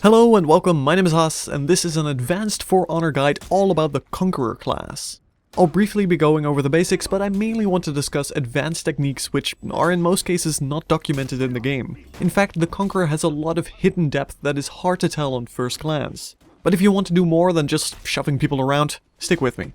Hello and welcome, my name is Haas, and this is an advanced For Honor guide all about the Conqueror class. I'll briefly be going over the basics, but I mainly want to discuss advanced techniques which are in most cases not documented in the game. In fact, the Conqueror has a lot of hidden depth that is hard to tell on first glance. But if you want to do more than just shoving people around, stick with me.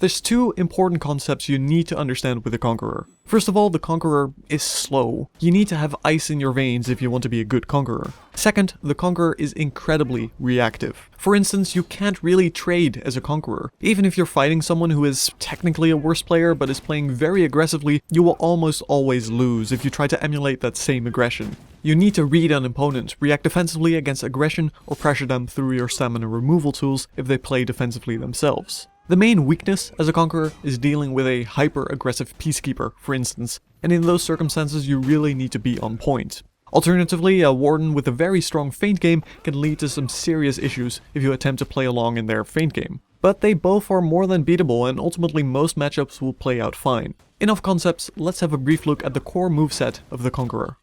There's two important concepts you need to understand with the Conqueror. First of all, the Conqueror is slow. You need to have ice in your veins if you want to be a good Conqueror. Second, the Conqueror is incredibly reactive. For instance, you can't really trade as a Conqueror. Even if you're fighting someone who is technically a worse player but is playing very aggressively, you will almost always lose if you try to emulate that same aggression. You need to read an opponent, react defensively against aggression, or pressure them through your stamina removal tools if they play defensively themselves. The main weakness as a Conqueror is dealing with a hyper-aggressive Peacekeeper, for instance, and in those circumstances you really need to be on point. Alternatively, a Warden with a very strong feint game can lead to some serious issues if you attempt to play along in their feint game. But they both are more than beatable, and ultimately most matchups will play out fine. Enough concepts, let's have a brief look at the core moveset of the Conqueror.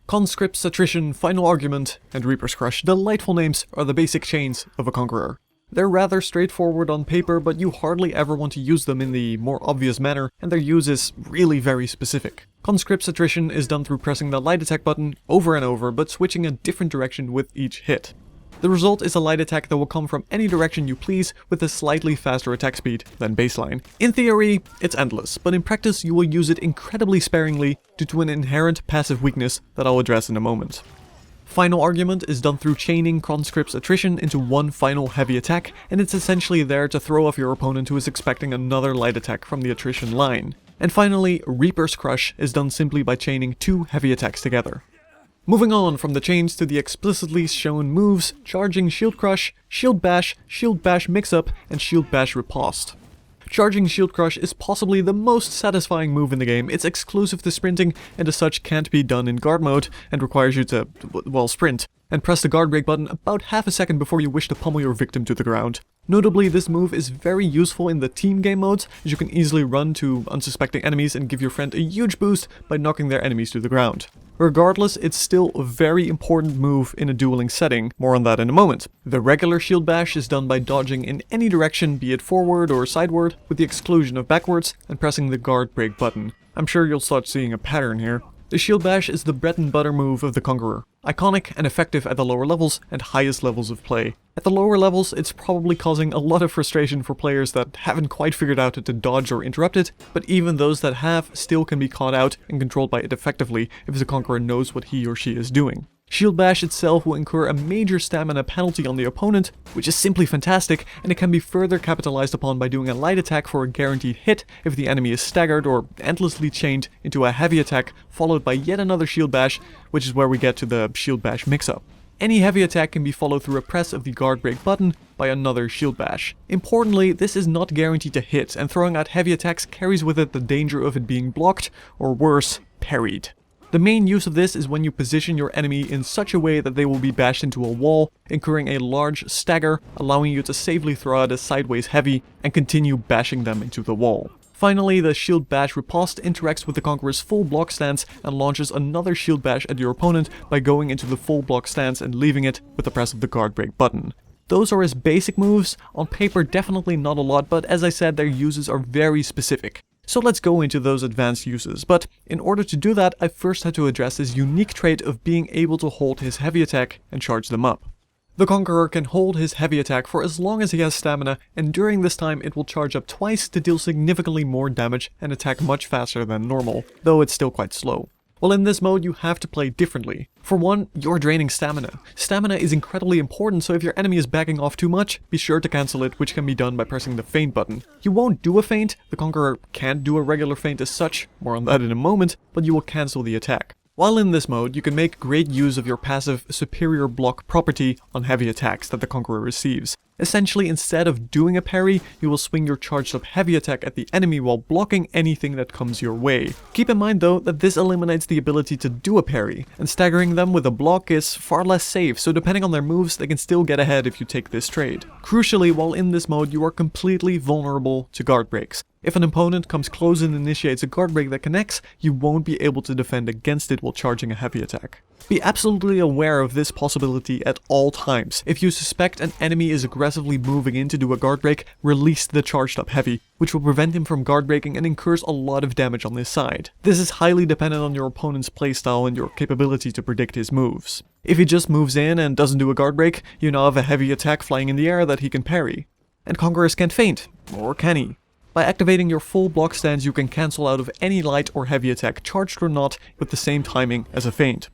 Conscript's Attrition, Final Argument, and Reaper's Crush, delightful names, are the basic chains of a Conqueror. They're rather straightforward on paper, but you hardly ever want to use them in the more obvious manner, and their use is really very specific. Conscript's Attrition is done through pressing the light attack button over and over, but switching a different direction with each hit. The result is a light attack that will come from any direction you please with a slightly faster attack speed than baseline. In theory, it's endless, but in practice you will use it incredibly sparingly due to an inherent passive weakness that I'll address in a moment. Final Argument is done through chaining Conscript's Attrition into one final heavy attack, and it's essentially there to throw off your opponent who is expecting another light attack from the attrition line. And finally, Reaper's Crush is done simply by chaining two heavy attacks together. Moving on from the chains to the explicitly shown moves, Charging Shield Crush, Shield Bash Mix-Up, and Shield Bash Riposte. Charging Shield Crush is possibly the most satisfying move in the game. It's exclusive to sprinting and as such can't be done in guard mode and requires you to, well, sprint and press the guard break button about half a second before you wish to pummel your victim to the ground. Notably, this move is very useful in the team game modes, as you can easily run to unsuspecting enemies and give your friend a huge boost by knocking their enemies to the ground. Regardless, it's still a very important move in a dueling setting, more on that in a moment. The regular Shield Bash is done by dodging in any direction, be it forward or sideward, with the exclusion of backwards, and pressing the guard break button. I'm sure you'll start seeing a pattern here. The Shield Bash is the bread and butter move of the Conqueror, iconic and effective at the lower levels and highest levels of play. At the lower levels, it's probably causing a lot of frustration for players that haven't quite figured out how to dodge or interrupt it, but even those that have still can be caught out and controlled by it effectively if the Conqueror knows what he or she is doing. Shield Bash itself will incur a major stamina penalty on the opponent, which is simply fantastic, and it can be further capitalized upon by doing a light attack for a guaranteed hit if the enemy is staggered or endlessly chained into a heavy attack followed by yet another Shield Bash, which is where we get to the Shield Bash mix-up. Any heavy attack can be followed through a press of the guard break button by another Shield Bash. Importantly, this is not guaranteed to hit, and throwing out heavy attacks carries with it the danger of it being blocked, or worse, parried. The main use of this is when you position your enemy in such a way that they will be bashed into a wall, incurring a large stagger, allowing you to safely throw out a sideways heavy and continue bashing them into the wall. Finally, the Shield Bash Riposte interacts with the Conqueror's full block stance and launches another Shield Bash at your opponent by going into the full block stance and leaving it with the press of the guard break button. Those are his basic moves. On paper, definitely not a lot, but as I said, their uses are very specific. So let's go into those advanced uses, but in order to do that, I first had to address his unique trait of being able to hold his heavy attack and charge them up. The Conqueror can hold his heavy attack for as long as he has stamina, and during this time it will charge up twice to deal significantly more damage and attack much faster than normal, though it's still quite slow. Well, in this mode you have to play differently. For one, you're draining stamina. Stamina is incredibly important, so if your enemy is backing off too much, be sure to cancel it, which can be done by pressing the feint button. You won't do a feint, the Conqueror can't do a regular feint as such, more on that in a moment, but you will cancel the attack. While in this mode, you can make great use of your passive Superior Block property on heavy attacks that the Conqueror receives. Essentially, instead of doing a parry, you will swing your charged up heavy attack at the enemy while blocking anything that comes your way. Keep in mind though that this eliminates the ability to do a parry, and staggering them with a block is far less safe, so depending on their moves, they can still get ahead if you take this trade. Crucially, while in this mode, you are completely vulnerable to guard breaks. If an opponent comes close and initiates a guard break that connects, you won't be able to defend against it while charging a heavy attack. Be absolutely aware of this possibility at all times. If you suspect an enemy is aggressively moving in to do a guard break, release the charged up heavy, which will prevent him from guard breaking and incurs a lot of damage on this side. This is highly dependent on your opponent's playstyle and your capability to predict his moves. If he just moves in and doesn't do a guard break, you now have a heavy attack flying in the air that he can parry. And Conquerors can't feint, or can he? By activating your full block stance, you can cancel out of any light or heavy attack, charged or not, with the same timing as a feint.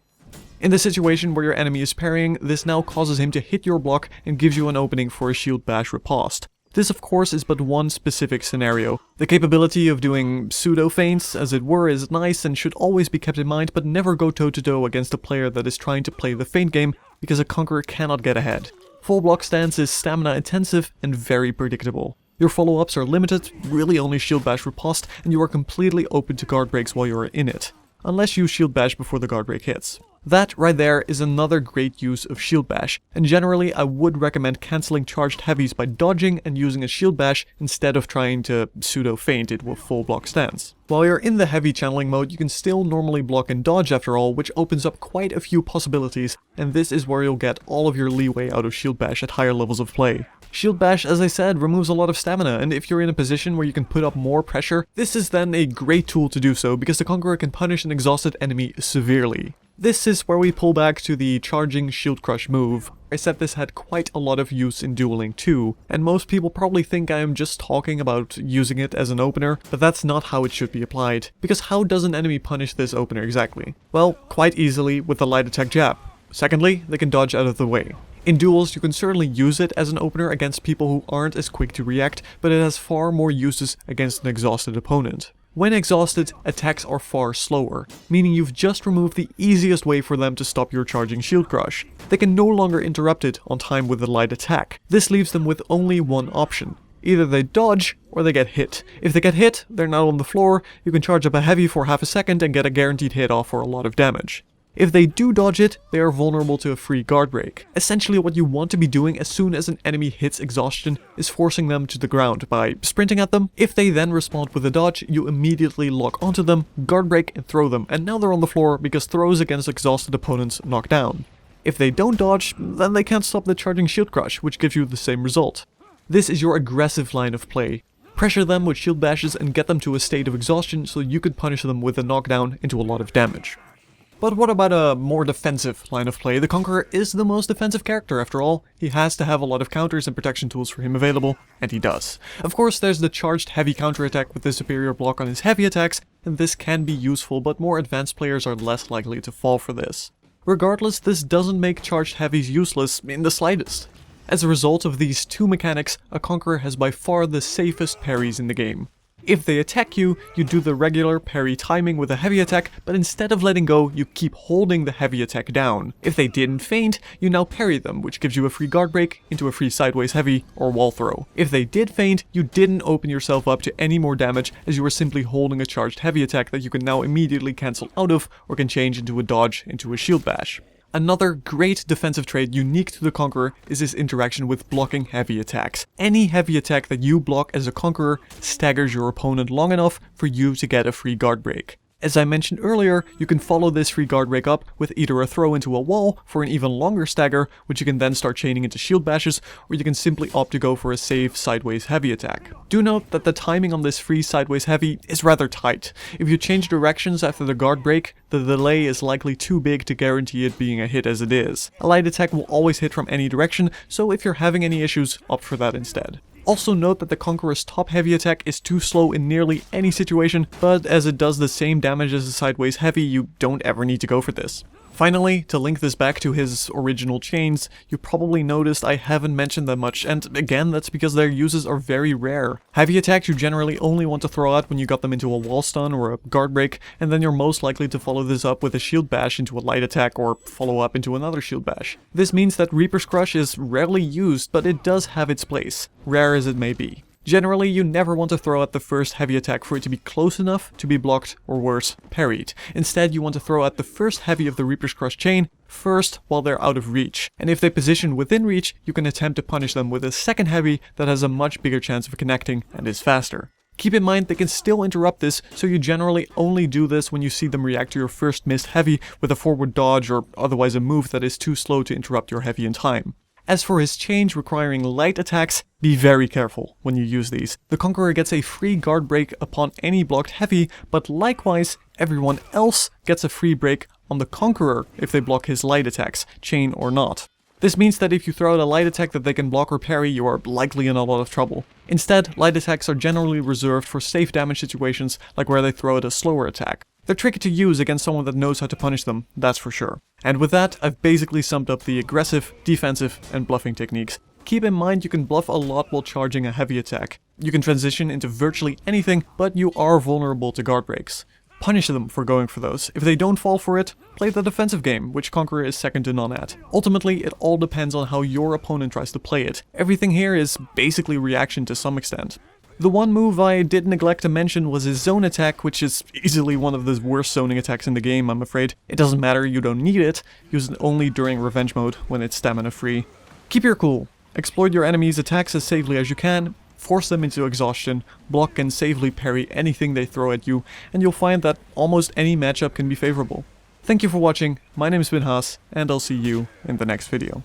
In the situation where your enemy is parrying, this now causes him to hit your block and gives you an opening for a shield bash riposte. This of course is but one specific scenario. The capability of doing pseudo feints, as it were, is nice and should always be kept in mind, but never go toe to toe against a player that is trying to play the feint game, because a Conqueror cannot get ahead. Full block stance is stamina intensive and very predictable. Your follow-ups are limited, really only shield bash riposte, and you are completely open to guard breaks while you are in it, unless you shield bash before the guard break hits. That right there is another great use of shield bash, and generally I would recommend cancelling charged heavies by dodging and using a shield bash instead of trying to pseudo feint it with full block stance. While you're in the heavy channeling mode, you can still normally block and dodge after all, which opens up quite a few possibilities, and this is where you'll get all of your leeway out of shield bash at higher levels of play. Shield bash, as I said, removes a lot of stamina, and if you're in a position where you can put up more pressure, this is then a great tool to do so, because the Conqueror can punish an exhausted enemy severely. This is where we pull back to the charging shield crush move. I said this had quite a lot of use in dueling too, and most people probably think I am just talking about using it as an opener, but that's not how it should be applied. Because how does an enemy punish this opener exactly? Well, quite easily with the light attack jab. Secondly, they can dodge out of the way. In duels, you can certainly use it as an opener against people who aren't as quick to react, but it has far more uses against an exhausted opponent. When exhausted, attacks are far slower, meaning you've just removed the easiest way for them to stop your charging shield crush. They can no longer interrupt it on time with a light attack. This leaves them with only one option. Either they dodge, or they get hit. If they get hit, they're not on the floor, you can charge up a heavy for half a second and get a guaranteed hit off for a lot of damage. If they do dodge it, they are vulnerable to a free guard break. Essentially what you want to be doing as soon as an enemy hits exhaustion is forcing them to the ground by sprinting at them. If they then respond with a dodge, you immediately lock onto them, guard break and throw them, and now they're on the floor because throws against exhausted opponents knock down. If they don't dodge, then they can't stop the charging shield crush, which gives you the same result. This is your aggressive line of play. Pressure them with shield bashes and get them to a state of exhaustion so you could punish them with a knockdown into a lot of damage. But what about a more defensive line of play? The Conqueror is the most defensive character after all. He has to have a lot of counters and protection tools for him available, and he does. Of course, there's the charged heavy counterattack with the superior block on his heavy attacks, and this can be useful, but more advanced players are less likely to fall for this. Regardless, this doesn't make charged heavies useless in the slightest. As a result of these two mechanics, a Conqueror has by far the safest parries in the game. If they attack you, you do the regular parry timing with a heavy attack, but instead of letting go, you keep holding the heavy attack down. If they didn't feint, you now parry them, which gives you a free guard break into a free sideways heavy or wall throw. If they did feint, you didn't open yourself up to any more damage, as you were simply holding a charged heavy attack that you can now immediately cancel out of, or can change into a dodge into a shield bash. Another great defensive trait unique to the Conqueror is his interaction with blocking heavy attacks. Any heavy attack that you block as a Conqueror staggers your opponent long enough for you to get a free guard break. As I mentioned earlier, you can follow this free guard break up with either a throw into a wall for an even longer stagger, which you can then start chaining into shield bashes, or you can simply opt to go for a safe sideways heavy attack. Do note that the timing on this free sideways heavy is rather tight. If you change directions after the guard break, the delay is likely too big to guarantee it being a hit as it is. A light attack will always hit from any direction, so if you're having any issues, opt for that instead. Also note that the Conqueror's top heavy attack is too slow in nearly any situation, but as it does the same damage as a sideways heavy, you don't ever need to go for this. Finally, to link this back to his original chains, you probably noticed I haven't mentioned them much, and again, that's because their uses are very rare. Heavy attacks you generally only want to throw out when you got them into a wall stun or a guard break, and then you're most likely to follow this up with a shield bash into a light attack or follow up into another shield bash. This means that Reaper's Crush is rarely used, but it does have its place, rare as it may be. Generally, you never want to throw out the first heavy attack for it to be close enough to be blocked, or worse, parried. Instead, you want to throw out the first heavy of the Reaper's Crush chain first while they're out of reach. And if they position within reach, you can attempt to punish them with a second heavy that has a much bigger chance of connecting and is faster. Keep in mind they can still interrupt this, so you generally only do this when you see them react to your first missed heavy with a forward dodge or otherwise a move that is too slow to interrupt your heavy in time. As for his change requiring light attacks, be very careful when you use these. The Conqueror gets a free guard break upon any blocked heavy, but likewise, everyone else gets a free break on the Conqueror if they block his light attacks, chain or not. This means that if you throw out a light attack that they can block or parry, you are likely in a lot of trouble. Instead, light attacks are generally reserved for safe damage situations, like where they throw out a slower attack. They're tricky to use against someone that knows how to punish them, that's for sure. And with that, I've basically summed up the aggressive, defensive, and bluffing techniques. Keep in mind you can bluff a lot while charging a heavy attack. You can transition into virtually anything, but you are vulnerable to guard breaks. Punish them for going for those. If they don't fall for it, play the defensive game, which Conqueror is second to none at. Ultimately, it all depends on how your opponent tries to play it. Everything here is basically reaction to some extent. The one move I did neglect to mention was his zone attack, which is easily one of the worst zoning attacks in the game, I'm afraid. It doesn't matter, you don't need it. Use it only during revenge mode, when it's stamina free. Keep your cool. Exploit your enemy's attacks as safely as you can, force them into exhaustion, block and safely parry anything they throw at you, and you'll find that almost any matchup can be favorable. Thank you for watching, my name is Haas, and I'll see you in the next video.